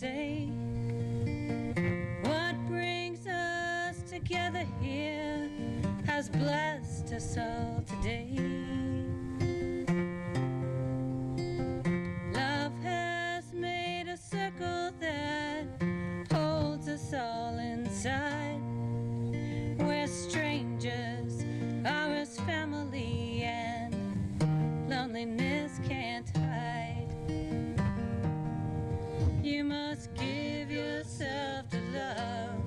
say. What brings us together here has blessed us all today. Love has made a circle that holds us all inside. We're strangers, are as family, and loneliness can't hide. You must give yourself to love.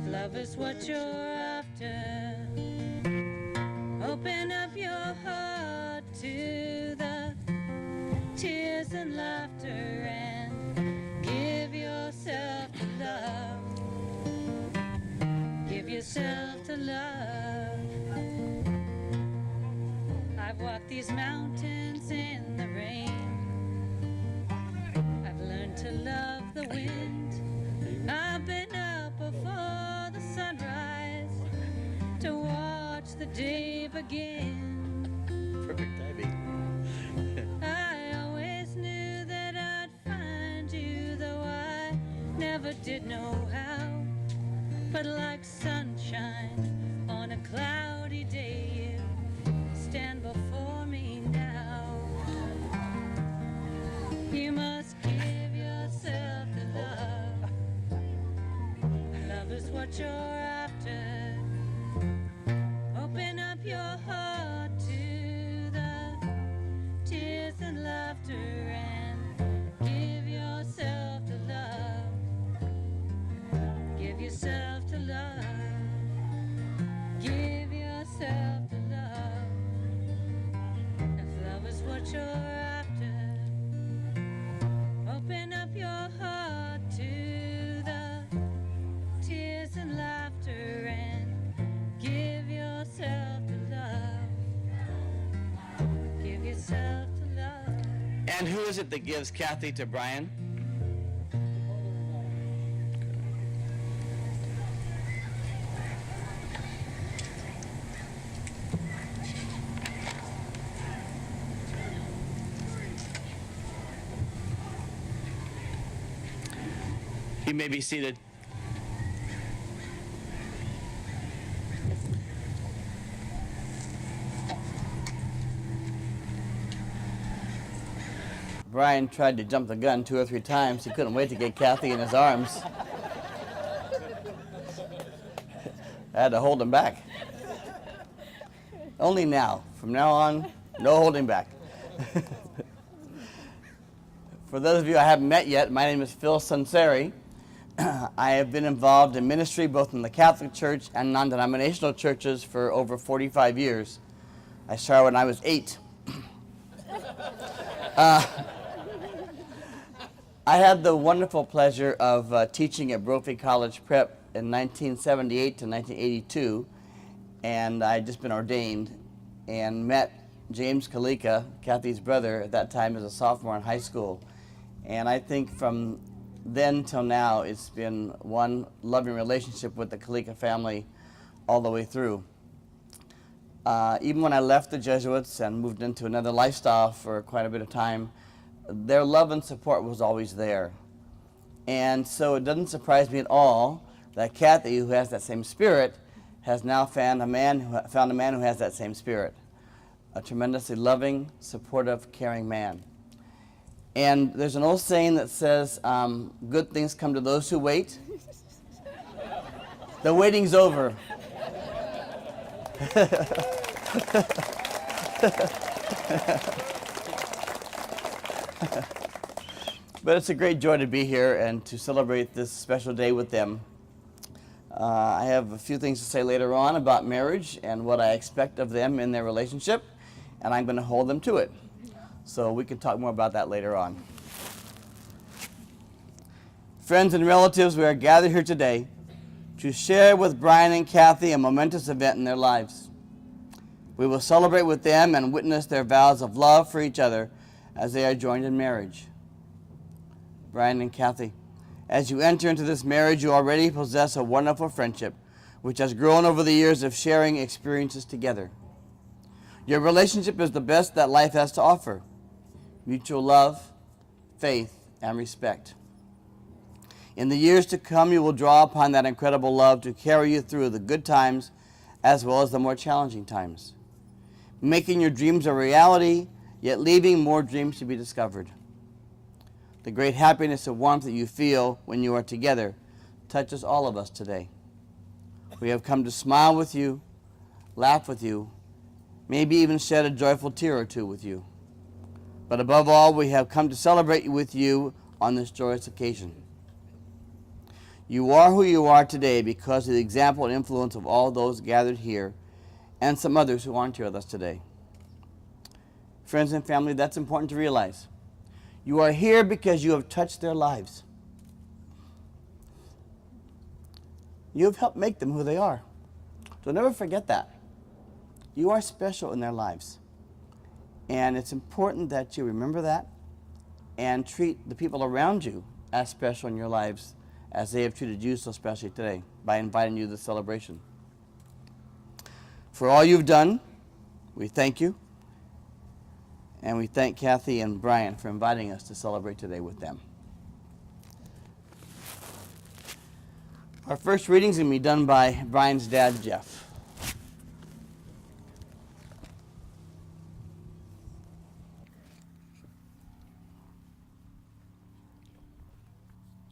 If love is what you're after, open up your heart to the tears and laughter and give yourself to love. Give yourself to love. I've walked these mountains in the rain. I've learned to love the wind. I've been up before the sunrise to watch the day begin. Perfect timing. I always knew that I'd find you, though I never did know how. But like sunshine on a cloudy day, you stand before me now. You must give yourself to love. Love is what you're after. Open up your heart to the tears and laughter and give yourself to love. Give yourself to love. Give yourself to love. If love is what you're after, open up your heart to the tears and laughter and give yourself to love. Give yourself to love. And who is it that gives Kathy to Brian? You may be seated. Brian tried to jump the gun 2 or 3 times. He couldn't wait to get Kathy in his arms. I had to hold him back. Only now. From now on, no holding back. For those of you I haven't met yet, my name is Phil Sunseri. I have been involved in ministry both in the Catholic Church and non-denominational churches for over 45 years. I started when I was 8. I had the wonderful pleasure of teaching at Brophy College Prep in 1978 to 1982, and I'd just been ordained and met James Kaleka, Kathy's brother, at that time as a sophomore in high school. And I think from then till now, it's been one loving relationship with the Kaleka family all the way through. Even when I left the Jesuits and moved into another lifestyle for quite a bit of time, their love and support was always there. And so it doesn't surprise me at all that Kathy, who has that same spirit, has now found a man who has that same spirit. A tremendously loving, supportive, caring man. And there's an old saying that says, good things come to those who wait. The waiting's over. But it's a great joy to be here and to celebrate this special day with them. I have a few things to say later on about marriage and what I expect of them in their relationship, and I'm going to hold them to it. So we can talk more about that later on. Friends and relatives, we are gathered here today to share with Brian and Kathy a momentous event in their lives. We will celebrate with them and witness their vows of love for each other as they are joined in marriage. Brian and Kathy, as you enter into this marriage, you already possess a wonderful friendship which has grown over the years of sharing experiences together. Your relationship is the best that life has to offer. Mutual love, faith, and respect. In the years to come, you will draw upon that incredible love to carry you through the good times as well as the more challenging times, making your dreams a reality, yet leaving more dreams to be discovered. The great happiness and warmth that you feel when you are together touches all of us today. We have come to smile with you, laugh with you, maybe even shed a joyful tear or two with you. But above all, we have come to celebrate with you on this joyous occasion. You are who you are today because of the example and influence of all those gathered here and some others who aren't here with us today. Friends and family, that's important to realize. You are here because you have touched their lives. You have helped make them who they are. So never forget that. You are special in their lives. And it's important that you remember that and treat the people around you as special in your lives as they have treated you so specially today by inviting you to the celebration. For all you've done, we thank you. And we thank Kathy and Brian for inviting us to celebrate today with them. Our first reading is going to be done by Brian's dad, Jeff.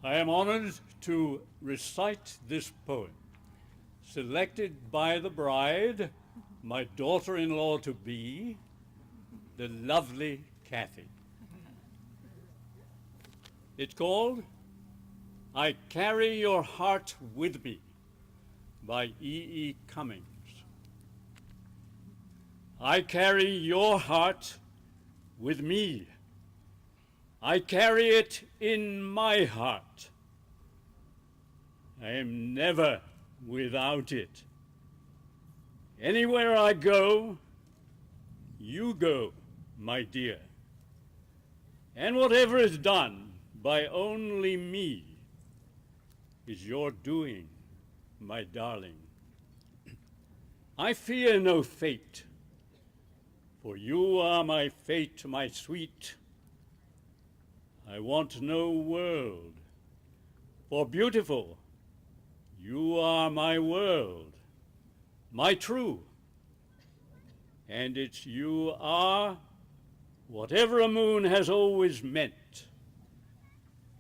I am honored to recite this poem, selected by the bride, my daughter-in-law to be, the lovely Kathy. It's called I Carry Your Heart With Me by E. Cummings. I carry your heart with me. I carry it in my heart. I am never without it. Anywhere I go, you go, my dear. And whatever is done by only me is your doing, my darling. I fear no fate, for you are my fate, my sweet. I want no world, for beautiful, you are my world, my true. And it's you are whatever a moon has always meant,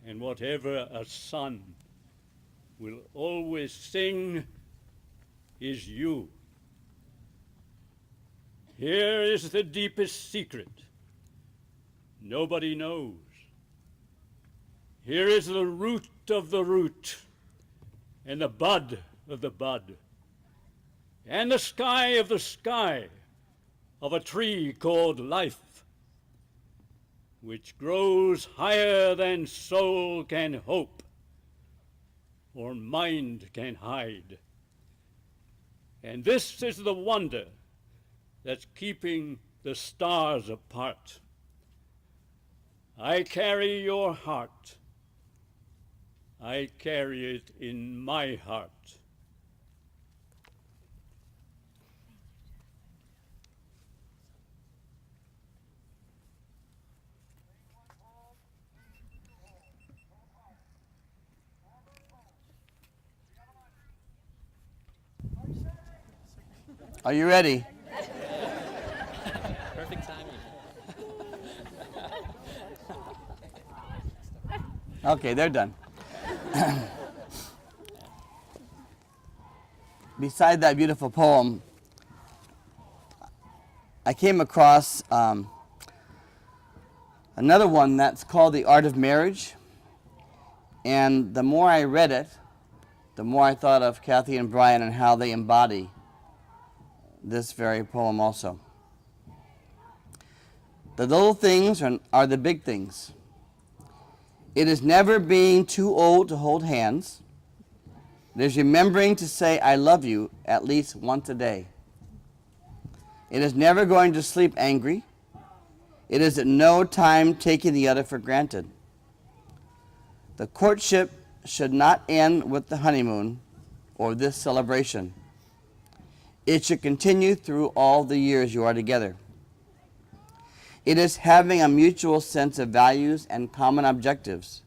and whatever a sun will always sing is you. Here is the deepest secret nobody knows. Here is the root of the root, and the bud of the bud, and the sky of the sky of a tree called life, which grows higher than soul can hope or mind can hide. And this is the wonder that's keeping the stars apart. I carry your heart. I carry it in my heart. Are you ready? Perfect timing. Okay, they're done. Beside that beautiful poem, I came across another one that's called The Art of Marriage. And the more I read it, the more I thought of Kathy and Brian and how they embody this very poem also. The little things are the big things. It is never being too old to hold hands. It is remembering to say, I love you at least once a day. It is never going to sleep angry. It is at no time taking the other for granted. The courtship should not end with the honeymoon or this celebration. It should continue through all the years you are together. It is having a mutual sense of values and common objectives.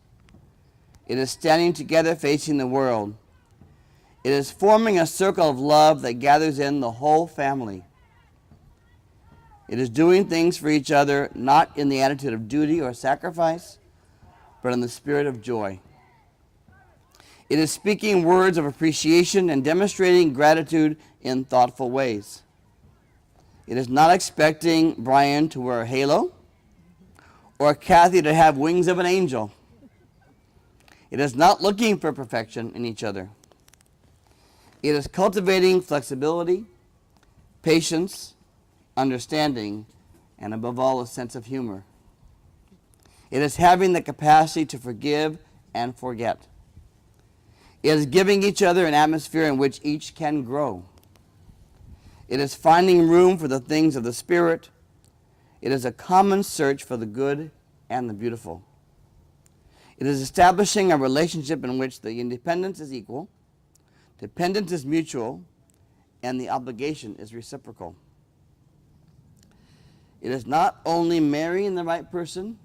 It is standing together facing the world. It is forming a circle of love that gathers in the whole family. It is doing things for each other, not in the attitude of duty or sacrifice, but in the spirit of joy. It is speaking words of appreciation and demonstrating gratitude in thoughtful ways. It is not expecting Brian to wear a halo or Kathy to have wings of an angel. It is not looking for perfection in each other. It is cultivating flexibility, patience, understanding, and above all, a sense of humor. It is having the capacity to forgive and forget. It is giving each other an atmosphere in which each can grow. It is finding room for the things of the Spirit. It is a common search for the good and the beautiful. It is establishing a relationship in which the independence is equal, dependence is mutual, and the obligation is reciprocal. It is not only marrying the right person,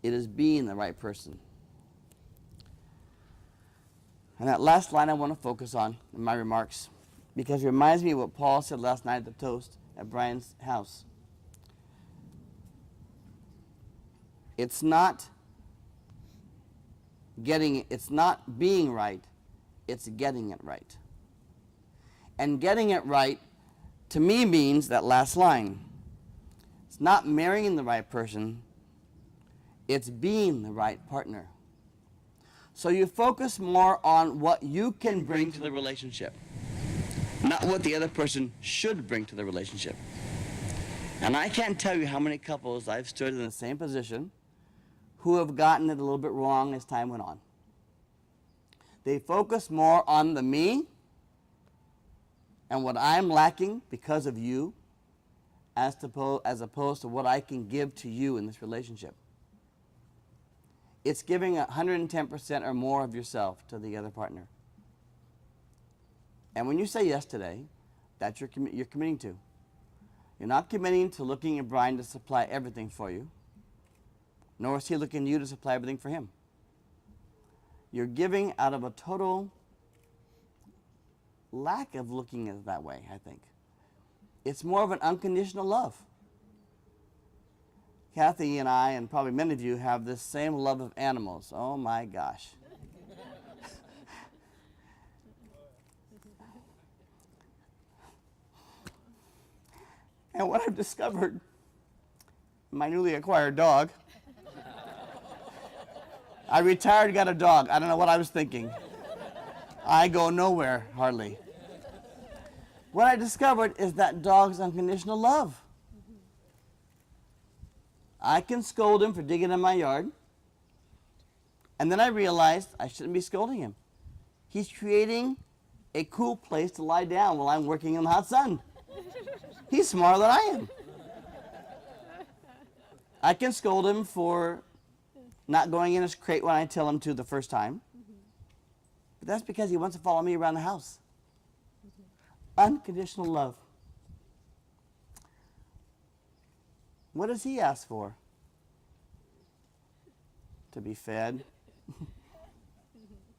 it is being the right person. And that last line I want to focus on in my remarks, because it reminds me of what Paul said last night at the toast at Brian's house. It's not being right, it's getting it right. And getting it right, to me, means that last line. It's not marrying the right person, it's being the right partner. So you focus more on what you can bring to the relationship, not what the other person should bring to the relationship. And I can't tell you how many couples I've stood in the same position who have gotten it a little bit wrong as time went on. They focus more on the me and what I'm lacking because of you as opposed to what I can give to you in this relationship. It's giving 110% or more of yourself to the other partner. And when you say yes today, that's you're committing to. You're not committing to looking at Brian to supply everything for you, nor is he looking at you to supply everything for him. You're giving out of a total lack of looking at it that way, I think. It's more of an unconditional love. Kathy and I, and probably many of you, have this same love of animals. Oh my gosh. And what I've discovered, my newly acquired dog, I retired, got a dog. I don't know what I was thinking. I go nowhere, hardly. What I discovered is that dog's unconditional love. I can scold him for digging in my yard, and then I realized I shouldn't be scolding him. He's creating a cool place to lie down while I'm working in the hot sun. He's smarter than I am. I can scold him for not going in his crate when I tell him to the first time, but that's because he wants to follow me around the house. Unconditional love. What does he ask for? To be fed,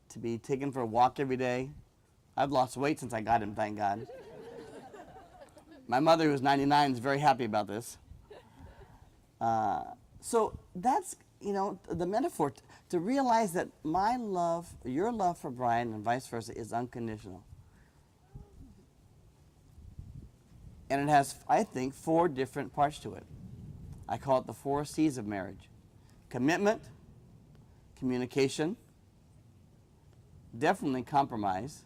to be taken for a walk every day. I've lost weight since I got him, thank God. My mother, who's 99, is very happy about this. So that's, the metaphor, to realize that my love, your love for Brian and vice versa is unconditional. And it has, I think, 4 different parts to it. I call it the 4 C's of marriage. Commitment, communication, definitely compromise,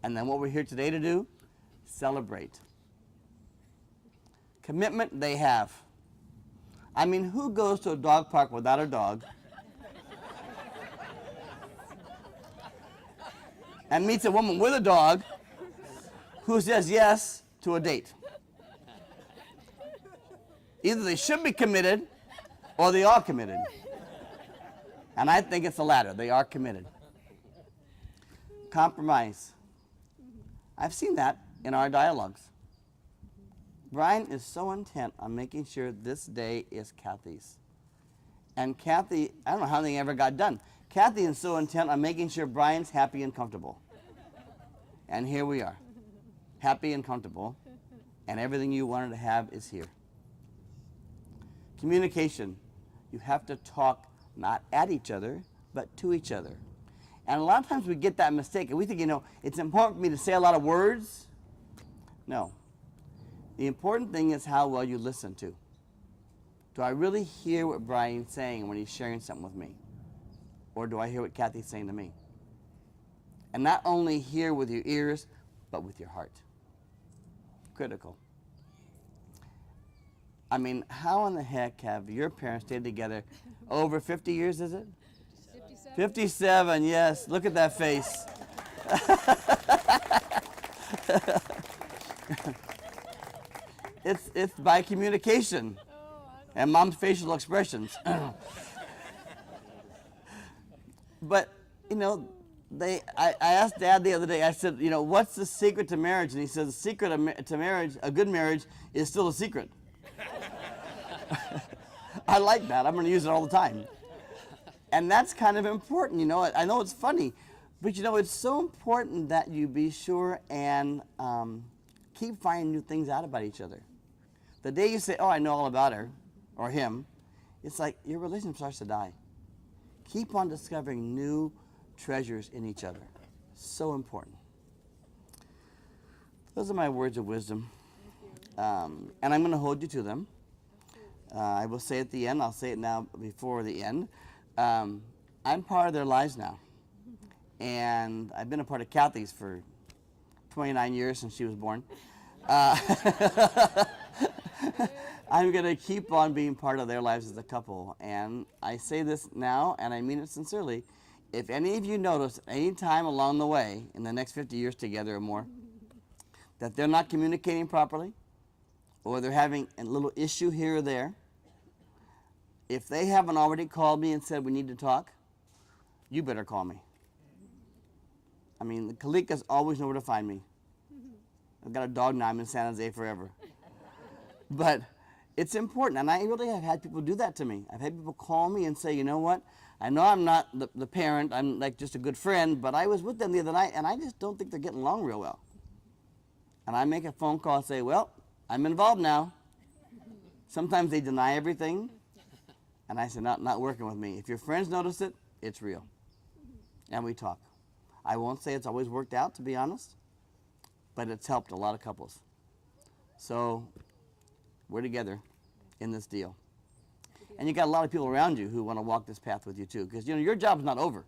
and then what we're here today to do, celebrate. Commitment they have. I mean, who goes to a dog park without a dog and meets a woman with a dog who says yes to a date? Either they should be committed or they are committed. And I think it's the latter. They are committed. Compromise. I've seen that in our dialogues. Brian is so intent on making sure this day is Kathy's. And Kathy, I don't know how anything ever got done. Kathy is so intent on making sure Brian's happy and comfortable. And here we are, happy and comfortable, and everything you wanted to have is here. Communication. You have to talk not at each other, but to each other. And a lot of times we get that mistake, and we think, it's important for me to say a lot of words. No. The important thing is how well you listen to. Do I really hear what Brian's saying when he's sharing something with me? Or do I hear what Kathy's saying to me? And not only hear with your ears, but with your heart. Critical. I mean, how in the heck have your parents stayed together over 50 years, is it? 57. 57, yes. Look at that face. It's by communication and mom's facial expressions. But, I asked Dad the other day, I said, what's the secret to marriage? And he says, the secret to marriage, a good marriage, is still a secret. I like that. I'm going to use it all the time. And that's kind of important, I know it's funny, but it's so important that you be sure and keep finding new things out about each other. The day you say, oh, I know all about her or him, it's like your relationship starts to die. Keep on discovering new treasures in each other. So important. Those are my words of wisdom. And I'm going to hold you to them. I will say at the end, I'll say it now before the end. I'm part of their lives now. And I've been a part of Kathy's for 29 years since she was born. I'm going to keep on being part of their lives as a couple. And I say this now, and I mean it sincerely. If any of you notice any time along the way, in the next 50 years together or more, that they're not communicating properly, or they're having a little issue here or there, if they haven't already called me and said we need to talk, you better call me. I mean, the Kalekas always know where to find me. I've got a dog now. I'm in San Jose forever. But it's important, and I really have had people do that to me. I've had people call me and say, you know what, I know I'm not the parent, I'm like just a good friend, but I was with them the other night, and I just don't think they're getting along real well. And I make a phone call and say, well, I'm involved now. Sometimes they deny everything, and I say, not working with me. If your friends notice it, it's real. And we talk. I won't say it's always worked out, to be honest, but it's helped a lot of couples. So we're together in this deal. And you got a lot of people around you who want to walk this path with you too, because your job's not over.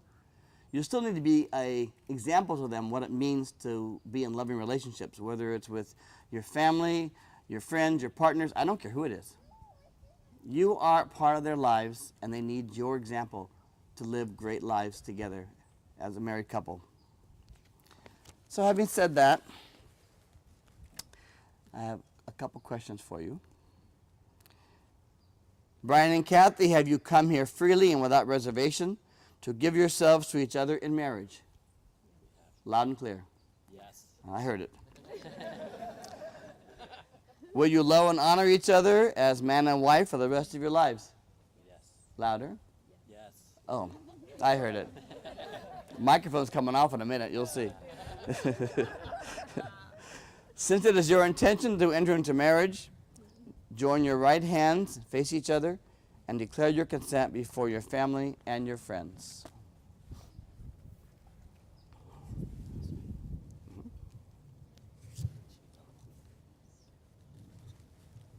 You still need to be a example to them what it means to be in loving relationships, whether it's with your family, your friends, your partners. I don't care who it is. You are part of their lives, and they need your example to live great lives together as a married couple. So having said that, I have a couple questions for you. Brian and Kathy, have you come here freely and without reservation to give yourselves to each other in marriage? Loud and clear. Yes. I heard it. Will you love and honor each other as man and wife for the rest of your lives? Yes. Louder. Yes. Oh, I heard it. Microphone's coming off in a minute, you'll see. Since it is your intention to enter into marriage, join your right hands, face each other, and declare your consent before your family and your friends.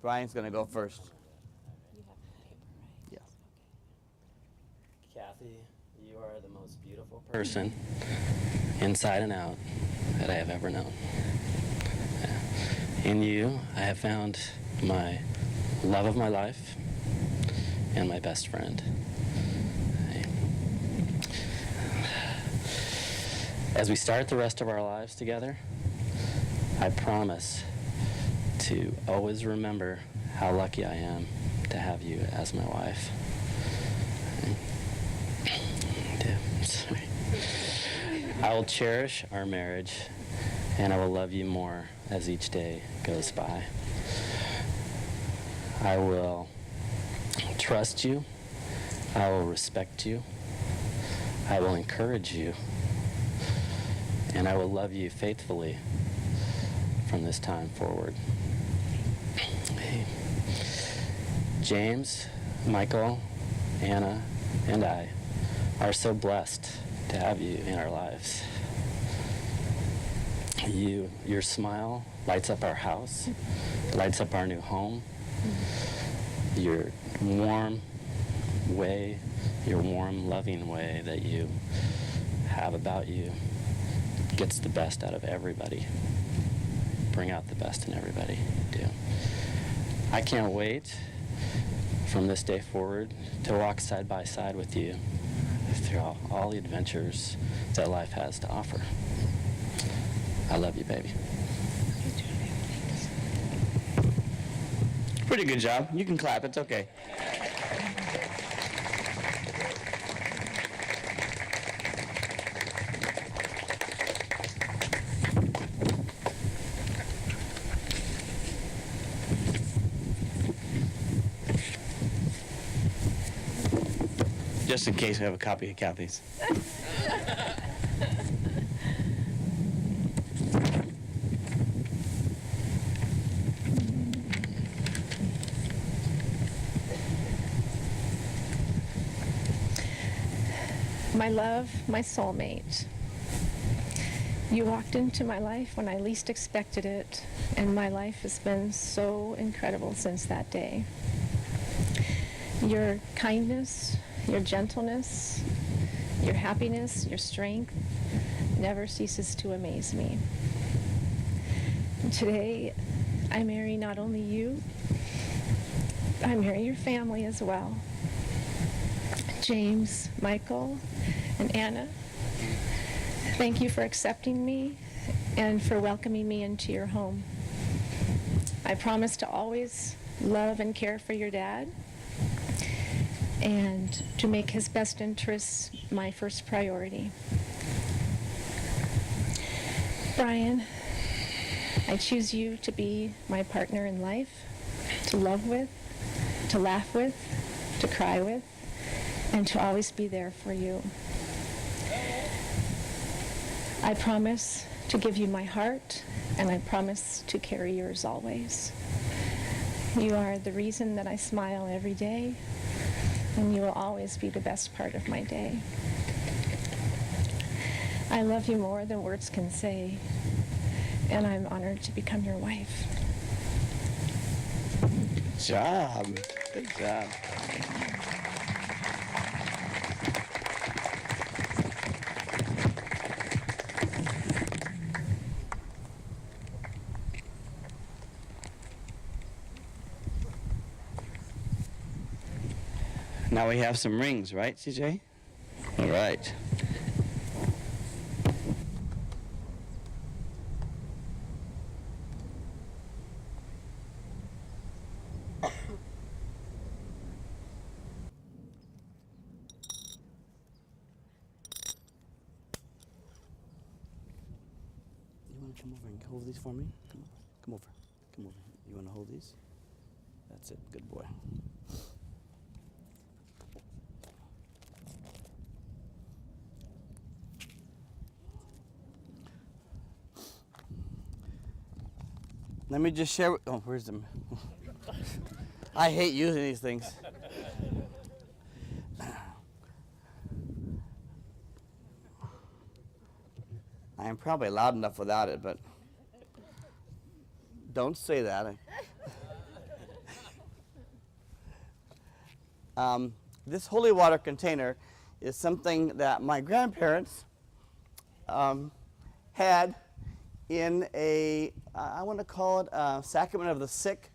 Brian's going to go first. You have the paper, right? Yes. Kathy, you are the most beautiful person, inside and out, that I have ever known. In you, I have found my love of my life and my best friend. As we start the rest of our lives together, I promise to always remember how lucky I am to have you as my wife. Sorry. I will cherish our marriage, and I will love you more as each day goes by. I will trust you. I will respect you. I will encourage you. And I will love you faithfully from this time forward. James, Michael, Anna, and I are so blessed to have you in our lives. Your smile lights up our house, lights up our new home. Your warm way, your warm, loving way that you have about you gets the best out of everybody. Bring out the best in everybody. Do. I can't wait from this day forward to walk side by side with you through all the adventures that life has to offer. I love you, baby. Pretty good job. You can clap. It's okay. Just in case we have a copy of Kathy's. My love, my soulmate. You walked into my life when I least expected it, and my life has been so incredible since that day. Your kindness, your gentleness, your happiness, your strength never ceases to amaze me. Today, I marry not only you, I marry your family as well. James, Michael, and Anna, thank you for accepting me and for welcoming me into your home. I promise to always love and care for your dad and to make his best interests my first priority. Brian, I choose you to be my partner in life, to love with, to laugh with, to cry with, and to always be there for you. I promise to give you my heart, and I promise to carry yours always. You are the reason that I smile every day, and you will always be the best part of my day. I love you more than words can say, and I'm honored to become your wife. Good job. Good job. Now we have some rings, right, CJ? All right. You want to come over and hold these for me? Come over. Come over. You want to hold these? That's it. Good boy. Let me just share. Oh, where's them? I hate using these things. I am probably loud enough without it, but don't say that. This holy water container is something that my grandparents had in a, I want to call it a sacrament of the sick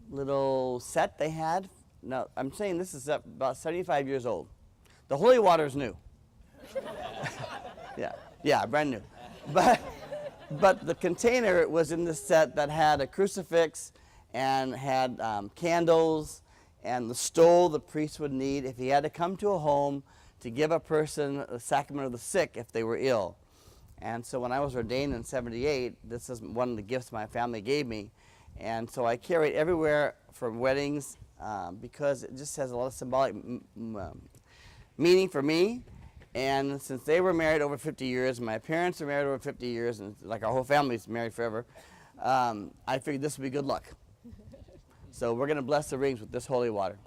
little set they had. No, I'm saying this is about 75 years old. The holy water is new. Yeah, brand new. But the container was in the set that had a crucifix and had candles and the stole the priest would need if he had to come to a home to give a person the sacrament of the sick if they were ill. And so when I was ordained in 78, this is one of the gifts my family gave me. And so I carry it everywhere for weddings because it just has a lot of symbolic meaning for me. And since they were married over 50 years, my parents are married over 50 years, and like our whole family's married forever, I figured this would be good luck. So we're going to bless the rings with this holy water.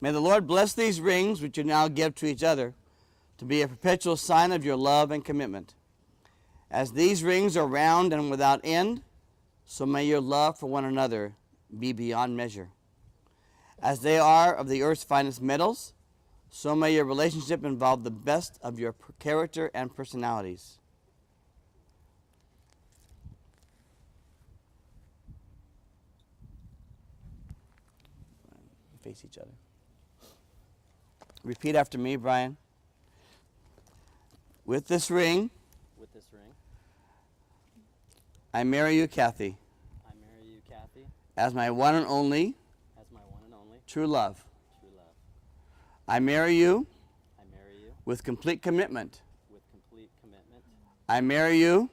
May the Lord bless these rings which you now give to each other to be a perpetual sign of your love and commitment. As these rings are round and without end, so may your love for one another be beyond measure. As they are of the earth's finest metals, so may your relationship involve the best of your character and personalities. Face each other. Repeat after me, Brian. With this ring, I marry you, Kathy, as my one and only true love. I marry you with complete commitment. I marry you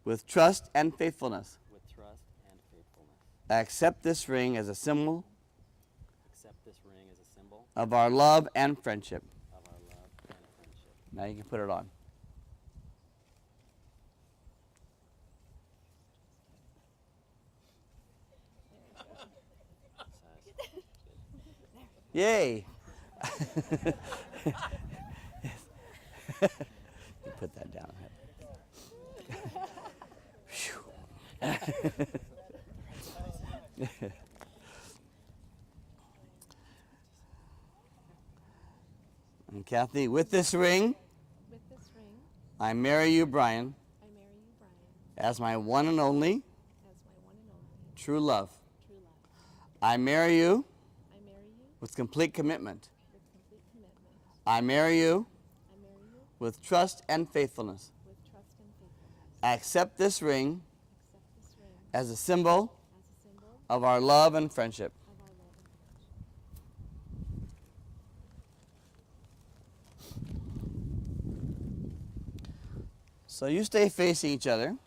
with trust and faithfulness. I accept this ring as a symbol of our love and friendship. Now you can put it on. Yay! You put that down. And Kathy, with this ring, I marry you, Brian, as my one and only true love. I marry you with complete commitment. I marry you with trust and faithfulness. I accept this ring as a symbol of our love and friendship. So you stay facing each other.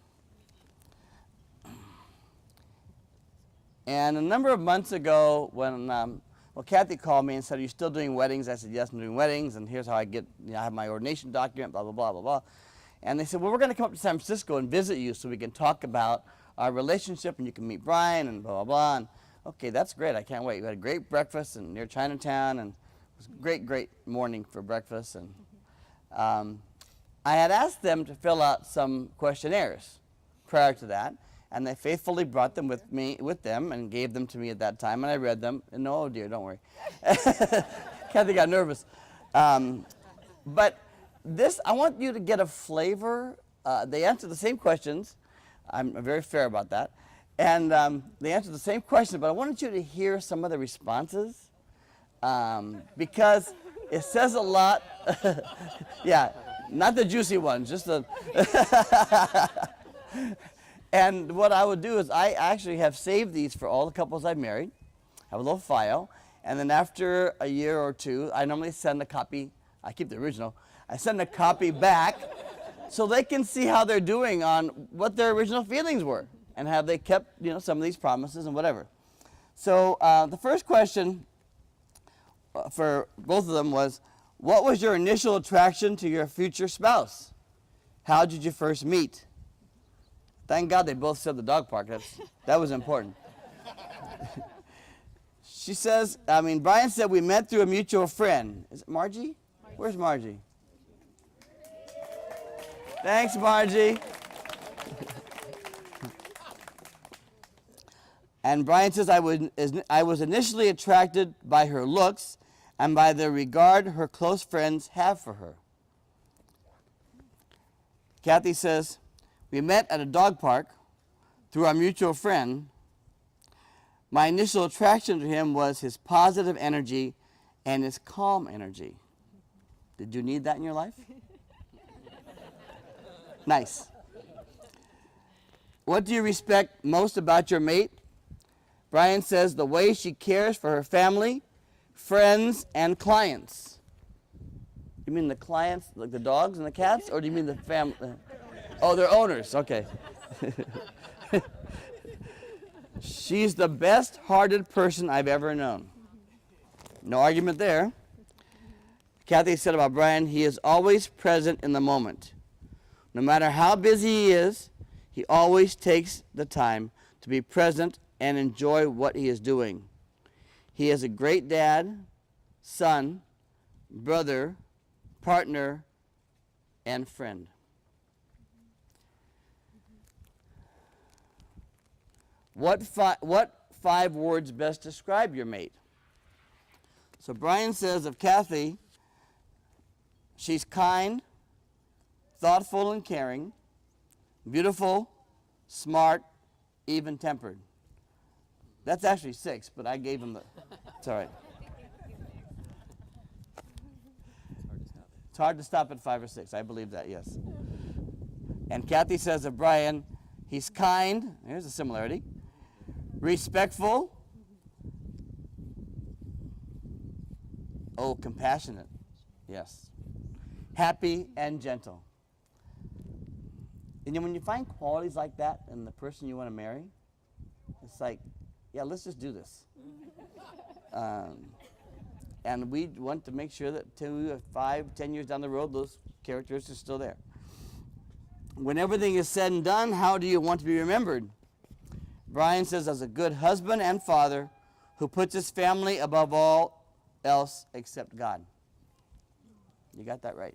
And a number of months ago, when Kathy called me and said, "Are you still doing weddings?" I said, "Yes, I'm doing weddings, and here's how I get. I have my ordination document, blah blah blah blah blah." And they said, "Well, we're going to come up to San Francisco and visit you so we can talk about our relationship, and you can meet Brian and blah blah blah." And okay, that's great. I can't wait. We had a great breakfast near Chinatown, and it was a great morning for breakfast. And I had asked them to fill out some questionnaires prior to that, and they faithfully brought them with them and gave them to me at that time, and I read them. And oh dear, don't worry. Kathy got nervous. But this, I want you to get a flavor. They answer the same questions. I'm very fair about that. And they answer the same questions, but I wanted you to hear some of the responses because it says a lot. Yeah. Not the juicy ones, just the... And what I would do is I actually have saved these for all the couples I've married. I have a little file. And then after a year or two, I normally send a copy. I keep the original. I send a copy back so they can see how they're doing on what their original feelings were and have they kept, some of these promises and whatever. So the first question for both of them was, what was your initial attraction to your future spouse? How did you first meet? Thank God they both said the dog park. That was important. She says, Brian said we met through a mutual friend. Is it Margie? Where's Margie? Thanks, Margie. And Brian says, I was initially attracted by her looks and by the regard her close friends have for her. Kathy says, we met at a dog park through our mutual friend. My initial attraction to him was his positive energy and his calm energy. Did you need that in your life? Nice. What do you respect most about your mate? Brian says the way she cares for her family, friends, and clients. You mean the clients, like the dogs and the cats, or do you mean the family? Oh, their owners. Okay. She's the best-hearted person I've ever known. No argument there. Kathy said about Brian, he is always present in the moment. No matter how busy he is, he always takes the time to be present and enjoy what he is doing. He is a great dad, son, brother, partner, and friend. What five words best describe your mate? So Brian says of Kathy, she's kind, thoughtful and caring, beautiful, smart, even-tempered. That's actually 6, but I gave him the... It's all right. It's hard to stop at 5 or 6. I believe that, yes. And Kathy says of Brian, he's kind. Here's a similarity. Respectful. Oh, compassionate. Yes. Happy and gentle. And when you find qualities like that in the person you want to marry, it's like, yeah, let's just do this. And we want to make sure that 2, 5, 10 years down the road, those characteristics are still there. When everything is said and done, how do you want to be remembered? Brian says, as a good husband and father who puts his family above all else except God. You got that right.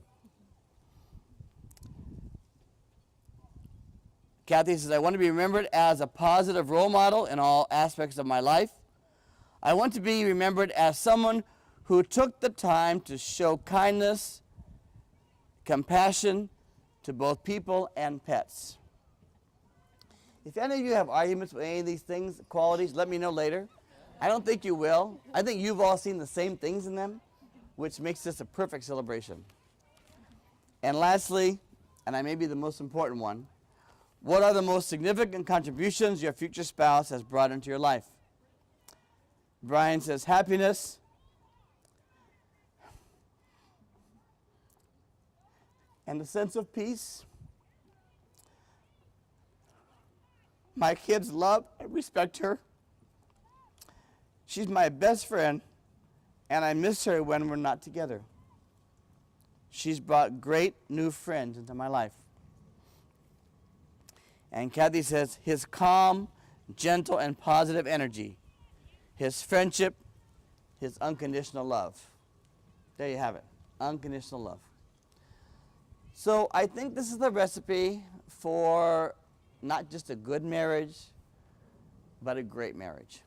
Kathy says, I want to be remembered as a positive role model in all aspects of my life. I want to be remembered as someone who took the time to show kindness, compassion to both people and pets. If any of you have arguments with any of these things, qualities, let me know later. I don't think you will. I think you've all seen the same things in them, which makes this a perfect celebration. And lastly, and I may be the most important one, what are the most significant contributions your future spouse has brought into your life? Brian says happiness, and a sense of peace. My kids love and respect her. She's my best friend, and I miss her when we're not together. She's brought great new friends into my life. And Kathy says, his calm, gentle, and positive energy, his friendship, his unconditional love. There you have it, unconditional love. So I think this is the recipe for not just a good marriage, but a great marriage.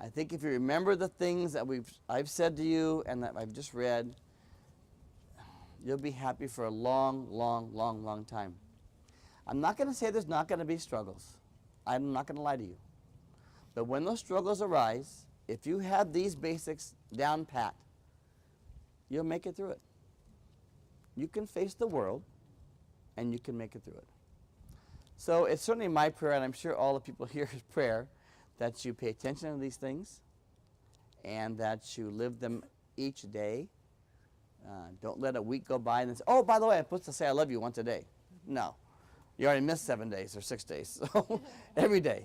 I think if you remember the things that I've said to you and that I've just read, you'll be happy for a long, long, long, long time. I'm not going to say there's not going to be struggles. I'm not going to lie to you. But when those struggles arise, if you have these basics down pat, you'll make it through it. You can face the world, and you can make it through it. So it's certainly my prayer, and I'm sure all the people here's prayer, that you pay attention to these things and that you live them each day. Don't let a week go by and then say, oh, by the way, I'm supposed to say I love you once a day. No. You already missed 7 days or 6 days. So every day.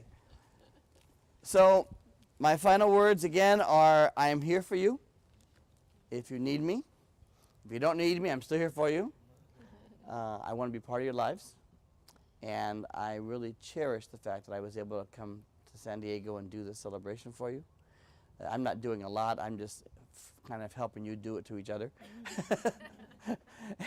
So my final words again are, I am here for you if you need me. If you don't need me, I'm still here for you. I want to be part of your lives. And I really cherish the fact that I was able to come to San Diego and do this celebration for you. I'm not doing a lot. I'm just kind of helping you do it to each other.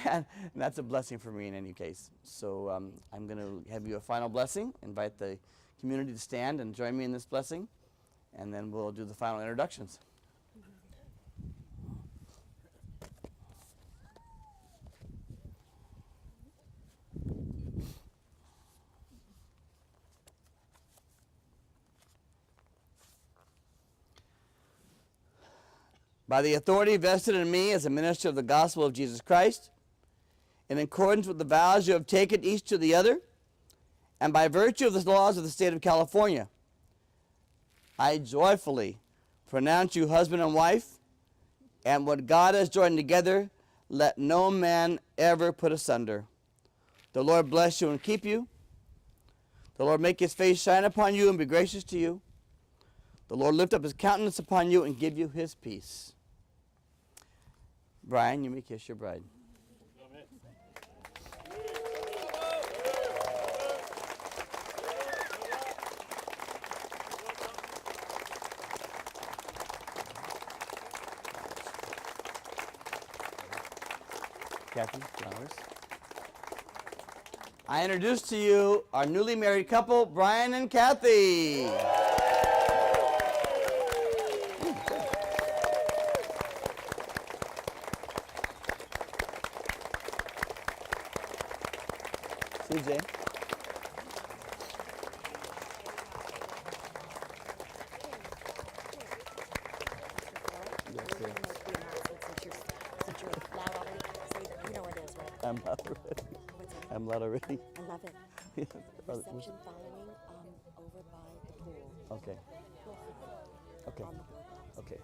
and that's a blessing for me in any case. So I'm going to have you a final blessing, invite the community to stand and join me in this blessing, and then we'll do the final introductions. By the authority vested in me as a minister of the gospel of Jesus Christ, in accordance with the vows you have taken each to the other, And by virtue of the laws of the state of California, I joyfully pronounce you husband and wife, and what God has joined together, let no man ever put asunder. The Lord bless you and keep you. The Lord make his face shine upon you and be gracious to you. The Lord lift up his countenance upon you and give you his peace. Brian, you may kiss your bride. Kathy, flowers. I introduce to you our newly married couple, Brian and Kathy. CJ. I'm loud already. I'm loud already. I love it. Reception following over by the pool. Okay. We'll figure it out. Okay. On the boardwalks. Okay.